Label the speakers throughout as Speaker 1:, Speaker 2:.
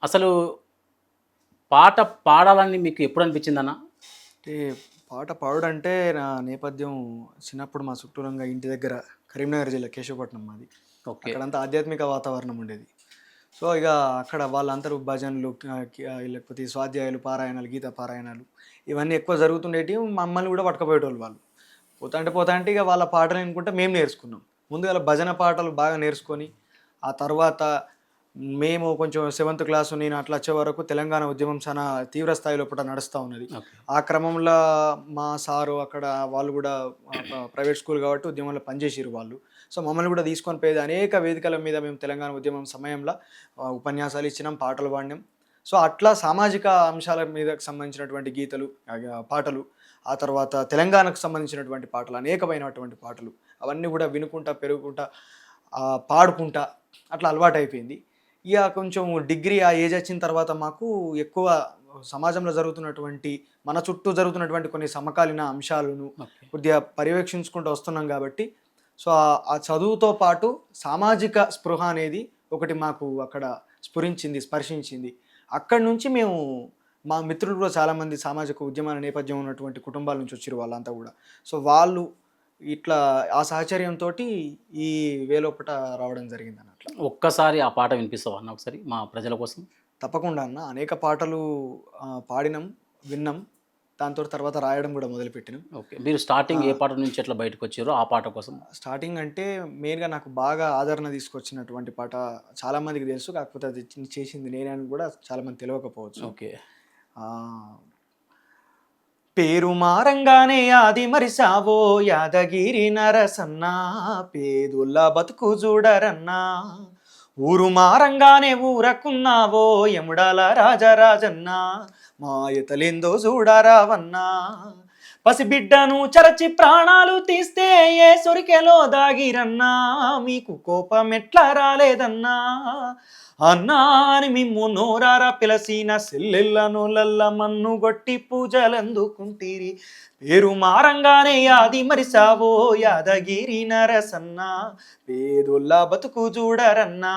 Speaker 1: అసలు పాట పాడాలని మీకు ఎప్పుడు అనిపించిందన్న?
Speaker 2: అంటే పాట పాడుడంటే నా నేపథ్యం చిన్నప్పుడు మా చుట్టూరంగా ఇంటి దగ్గర కరీంనగర్ జిల్లా కేశవపట్నం మాది.
Speaker 1: ఓకే.
Speaker 2: అక్కడంతా ఆధ్యాత్మిక వాతావరణం ఉండేది. సో, ఇక అక్కడ వాళ్ళందరూ భజనలు లేకపోతే ఈ స్వాధ్యాయాలు, పారాయణాలు, గీత పారాయణాలు ఇవన్నీ ఎక్కువ జరుగుతుండేటివి. మమ్మల్ని కూడా పట్టుకపోయేటోళ్ళు వాళ్ళు. పోతా అంటే ఇక వాళ్ళ పాటలు వినుకుంటా మేము నేర్చుకున్నాం. ముందుగాల భజన పాటలు బాగా నేర్చుకొని, ఆ తర్వాత మేము కొంచెం సెవెంత్ క్లాసు నేను అట్లా వచ్చే వరకు తెలంగాణ ఉద్యమం చాలా తీవ్ర స్థాయిలో పూట నడుస్తూ ఉన్నది.
Speaker 1: ఓకే.
Speaker 2: ఆ క్రమంలో మా సారు అక్కడ వాళ్ళు కూడా ప్రైవేట్ స్కూల్ కాబట్టి ఉద్యమంలో పనిచేసిరు వాళ్ళు. సో మమ్మల్ని కూడా తీసుకొని పోయేది అనేక వేదికల మీద మేము తెలంగాణ ఉద్యమం సమయంలో ఉపన్యాసాలు ఇచ్చినాం, పాటలు పాడినాం. సో అట్లా సామాజిక అంశాల మీద సంబంధించినటువంటి గీతలు, పాటలు, ఆ తర్వాత తెలంగాణకు సంబంధించినటువంటి పాటలు, అనేకమైనటువంటి పాటలు అవన్నీ కూడా వినుకుంటా పెరుగుకుంటా పాడుకుంటా అట్లా అలవాటు అయిపోయింది. ఇక కొంచెం డిగ్రీ ఆ ఏజ్ వచ్చిన తర్వాత మాకు ఎక్కువ సమాజంలో జరుగుతున్నటువంటి మన చుట్టూ జరుగుతున్నటువంటి కొన్ని సమకాలీన అంశాలను
Speaker 1: ఓకే.
Speaker 2: కొద్దిగా పర్యవేక్షించుకుంటూ వస్తున్నాం కాబట్టి సో ఆ చదువుతో పాటు సామాజిక స్పృహ అనేది ఒకటి మాకు అక్కడ స్పర్శించింది. అక్కడి నుంచి మేము మా మిత్రులు కూడా చాలామంది సామాజిక ఉద్యమాల నేపథ్యం ఉన్నటువంటి కుటుంబాల నుంచి వచ్చారు వాళ్ళంతా కూడా. సో వాళ్ళు ఇట్లా ఆ సాహచర్యంతో ఈ వేలోపట రావడం జరిగింది అన్నట్లు.
Speaker 1: ఒక్కసారి ఆ పాట వినిపిస్తావా అన్న ఒకసారి మా ప్రజల కోసం?
Speaker 2: తప్పకుండా అన్న. అనేక పాటలు పాడినాం, విన్నాం. దాంతో తర్వాత రాయడం కూడా మొదలుపెట్టినాం.
Speaker 1: ఓకే. మీరు స్టార్టింగ్ ఏ పాట నుంచి ఎట్లా బయటకొచ్చారో ఆ పాట కోసం?
Speaker 2: స్టార్టింగ్ అంటే మెయిన్‌గా నాకు బాగా ఆదరణ తీసుకొచ్చినటువంటి పాట చాలామందికి తెలుసు. కాకపోతే అది చేసింది నేనే అని కూడా చాలామంది తెలవకపోవచ్చు.
Speaker 1: ఓకే.
Speaker 2: ఆహ్, పేరు మారంగానే ఆది మరిసావో యాదగిరి నరసన్నా, పేదోళ్ళ బతుకు చూడరన్నా, ఊరు మారంగానే ఊరకున్నావో యముడాల రాజరాజన్నా, మాయతలేందో చూడరావన్నా, పసిబిడ్డను చరచి ప్రాణాలు తీస్తే ఏ సొరికెలో దాగిరన్నా, మీకు కోపం ఎట్లా రాలేదన్నా, అన్నా అని మిమ్ము నోరారా పిలసిన సెల్లెల్ల నోలల్ల మన్ను గొట్టి పూజలందుకుంటీరి, పేరు మారంగానే యాది మరిసావో యాదగిరి నరసన్నా, పేదోళ్ళ బతుకు చూడరన్నా,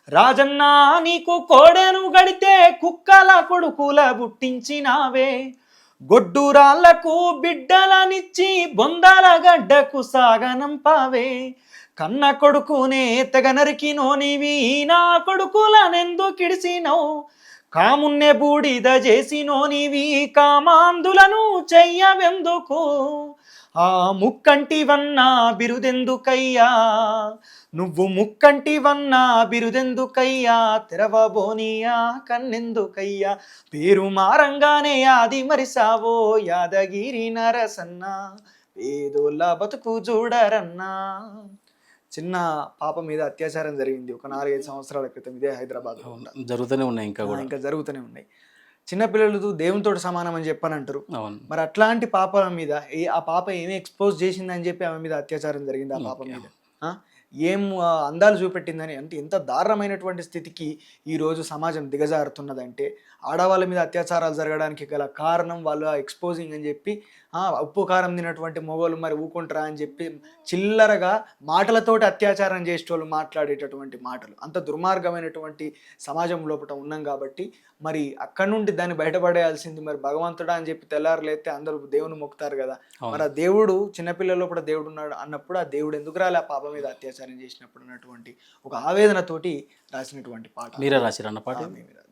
Speaker 2: రాజన్నా నీకు కోడెను గడితే కుక్కల కొడుకుల పుట్టించినావే, గొడ్డురాళ్లకు బిడ్డలనిచ్చి బొందల గడ్డకు సాగనంపావే, కన్న కొడుకునే తెగ నరికినోనివి నా కొడుకులనెందుకిడిసినవు, కామున్నే బూడిద చేసినోనివి కామాందులను చెయ్యవెందుకు, ఆ ముక్కంటివన్నా బిరుదెందుకయ్యా, నువ్వు ముక్కంటివన్నా బిరుదెందుకయ్యా, తెరవబోనియా కన్నెందుకయ్యా, పేరు మారంగానే ఆది మరిసావో యాదగిరి నరసన్నా, పేదోళ్ళ బతుకు చూడరన్నా. చిన్న పాప మీద అత్యాచారం జరిగింది ఒక 4-5 సంవత్సరాల క్రితం ఇదే హైదరాబాద్లో.
Speaker 1: జరుగుతూనే ఉన్నాయి ఇంకా కూడా.
Speaker 2: ఇంకా జరుగుతూనే ఉన్నాయి. చిన్నపిల్లలు దేవునితోటి సమానం అని చెప్పనంటారు.
Speaker 1: అవును.
Speaker 2: మరి అట్లాంటి పాపల మీద ఆ పాప ఏమి ఎక్స్పోజ్ చేసిందని చెప్పి ఆమె మీద అత్యాచారం జరిగింది ఆ పాప మీద. ఏం అందాలు చూపెట్టిందని, అంటే ఎంత దారుణమైనటువంటి స్థితికి ఈరోజు సమాజం దిగజారుతున్నదంటే ఆడవాళ్ళ మీద అత్యాచారాలు జరగడానికి గల కారణం వాళ్ళ ఎక్స్పోజింగ్ అని చెప్పి, ఉప్పు కారం తినటువంటి మొగోళ్ళు మరి ఊకుంటారా అని చెప్పి చిల్లరగా మాటలతోటి అత్యాచారం చేసేటోళ్ళు మాట్లాడేటటువంటి మాటలు, అంత దుర్మార్గమైనటువంటి సమాజం లోపల ఉన్నాం కాబట్టి మరి అక్కడి నుండి దాన్ని బయటపడేయాల్సింది మరి భగవంతుడా అని చెప్పి తెల్లారులేస్తే అందరూ దేవుని మొక్కుతారు కదా. మరి ఆ దేవుడు చిన్నపిల్లల్లో కూడా దేవుడు ఉన్నాడు అన్నప్పుడు ఆ దేవుడు ఎందుకు రాలే ఆ పాప మీద అత్యాచారం చేసినప్పుడు అన్నటువంటి ఒక ఆవేదనతోటి రాసినటువంటి పాట.
Speaker 1: మీరే రాసిరన్న పాట?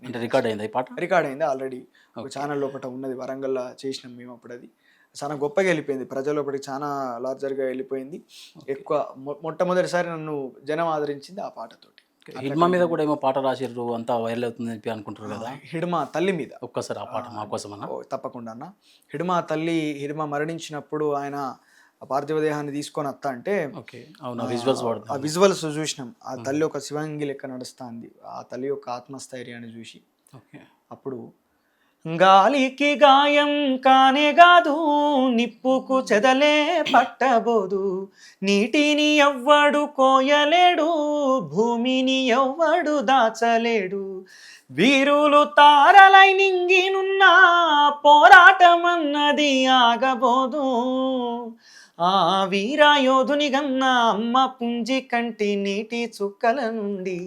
Speaker 1: అంటే రికార్డ్ అయింది ఈ పాట?
Speaker 2: రికార్డ్ అయింది ఆల్రెడీ. ఒక ఛానల్ లోపల ఉన్నది, వరంగల్లో చేసినాం మేము అప్పుడు. అది చాలా గొప్పగా వెళ్ళిపోయింది, ప్రజల లోపలికి చాలా లార్జర్గా వెళ్ళిపోయింది. ఎక్కువ మొట్టమొదటిసారి నన్ను జనం ఆదరించింది ఆ పాటతోటి.
Speaker 1: హిడ్మా మీద కూడా ఏమో పాట రాసిర్రు, అంతా వైరల్ అవుతుంది చెప్పి అనుకుంటారు కదా.
Speaker 2: హిడ్మా తల్లి మీద
Speaker 1: ఒక్కసారి ఆ పాట మా కోసం అన్న.
Speaker 2: తప్పకుండా అన్న. హిడ్మా మరణించినప్పుడు ఆయన పార్థివ దేహాన్ని తీసుకొని వస్తా అంటే ఆ విజువల్స్ చూసినాం. ఆ తల్లి ఒక శివంగి లెక్క నడుస్తుంది, ఆ తల్లి యొక్క ఆత్మస్థైర్యాన్ని చూసి అప్పుడు గాలికి గాయం కానే కాదు, నిప్పుకు చెదలే పట్టబోదు, నీటిని ఎవ్వడు కోయలేడు, భూమిని ఎవ్వడు దాచలేడు, వీరులు తారలై నింగినున్న పోరాటం అన్నది ఆగబోదు, ఆ వీరాయోధుని గన్న అమ్మ పుంజి కంటి నీటి చుక్కల నుండి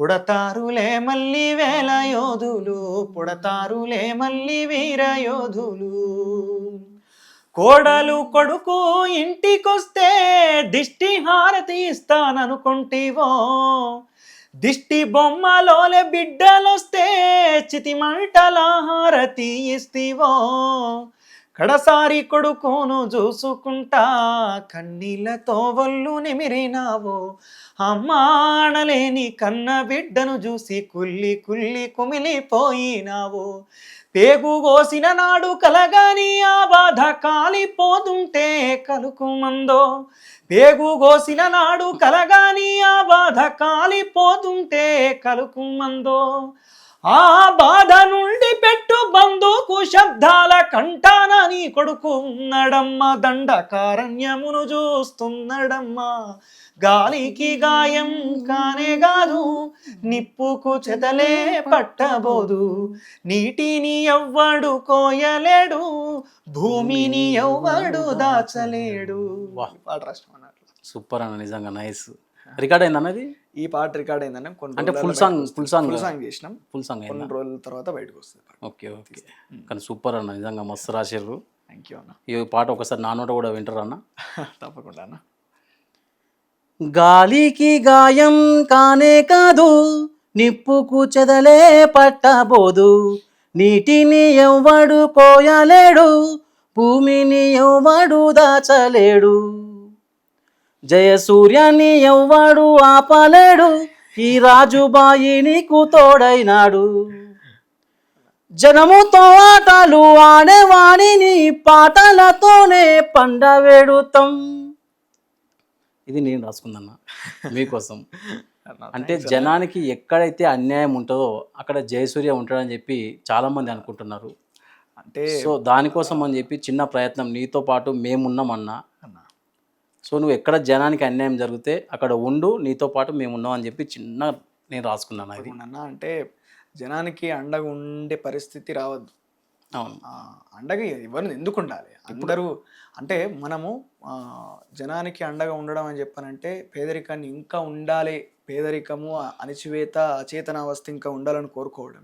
Speaker 2: పుడతారులే మళ్ళీ వేల యోధులు, పుడతారులే మళ్ళీ వీర యోధులు. కోడలు కొడుకు ఇంటికొస్తే దిష్టి హారతి ఇస్తాననుకుంటివో, దిష్టి బొమ్మలోలే బిడ్డలొస్తే చితిమంటల హారతి ఇస్తివో. కడసారి కొడుకును చూసుకుంటా కన్నీళ్లతో ఒళ్ళు నిమిరినావో, అమ్మానలేని కన్న బిడ్డను చూసి కుల్లి కుల్లి కుమిలిపోయినావో. పేగు కోసిన నాడు కలగాని ఆ బాధ కాలిపోతుంటే కలుకుమందో, పేగు కోసిన నాడు కలగాని ఆ బాధ కాలిపోతుంటే కలుకుమందో. ఆ బాధ నుండి పెట్టు బంధుకు శబ్దాల కంటాన నీ కొడుకు ఉన్నడమ్మ, దండకారణ్యమును చూస్తున్నాడమ్మా. గాలికి గాయం కానే కాదు, నిప్పుకు చెదలే పట్టబోదు, నీటిని ఎవ్వడు కోయలేడు, భూమిని ఎవ్వడు దాచలేడు. పాట రాష్ట్రం అన్నట్లు.
Speaker 1: సూపర్ అన్న, నిజంగా నైస్. రికార్డ్ అయింది అన్నది?
Speaker 2: ఈ పాట రికార్డ్ అయిందన్న
Speaker 1: అంటే ఫుల్ సాంగ్
Speaker 2: చేసినాం.
Speaker 1: ఫుల్ సాంగ్
Speaker 2: కొన్ని రోజుల తర్వాత బయటకు వస్తుంది.
Speaker 1: Okay okay. కానీ సూపర్ అన్న, నిజంగా మస్తు రాసిర్రు.
Speaker 2: థ్యాంక్ యూ అన్న.
Speaker 1: ఈ పాట ఒకసారి నా నోట కూడా వింటారు అన్న?
Speaker 2: తప్పకుండా అన్న.
Speaker 1: గాలికి గాయం కానే కాదు, నిప్పుకు చెదలే పట్టబోదు, నీటిని ఎవ్వడు కోయలేడు, భూమిని ఎవ్వడు దాచలేడు, జయసూర్యాన్ని ఎవ్వడు ఆపలేడు, ఈ రాజుబాయి నీకు తోడైనాడు, జనముతో ఆటలు ఆడేవాడిని పాటలతోనే పండవేడుతాం. ఇది నేను రాసుకుందన్నా మీకోసం. అంటే జనానికి ఎక్కడైతే అన్యాయం ఉంటుందో అక్కడ జయసూర్య ఉంటాడని చెప్పి చాలామంది అనుకుంటున్నారు.
Speaker 2: అంటే
Speaker 1: సో దానికోసం అని చెప్పి చిన్న ప్రయత్నం, నీతో పాటు మేమున్నామన్నా. సో నువ్వు ఎక్కడ జనానికి అన్యాయం జరిగితే అక్కడ ఉండు, నీతో పాటు మేము ఉన్నాం అని చెప్పి చిన్న నేను రాసుకున్నాను. అది
Speaker 2: అంటే జనానికి అండగా ఉండే పరిస్థితి రావద్దు.
Speaker 1: అవును,
Speaker 2: అండగా ఎవరిని ఎందుకు ఉండాలి? అందరూ అంటే మనము జనానికి అండగా ఉండడం అని చెప్పానంటే పేదరికాన్ని ఇంకా ఉండాలి, పేదరికము అణిచివేత అచేతనావస్థ ఇంకా ఉండాలని కోరుకోవడం.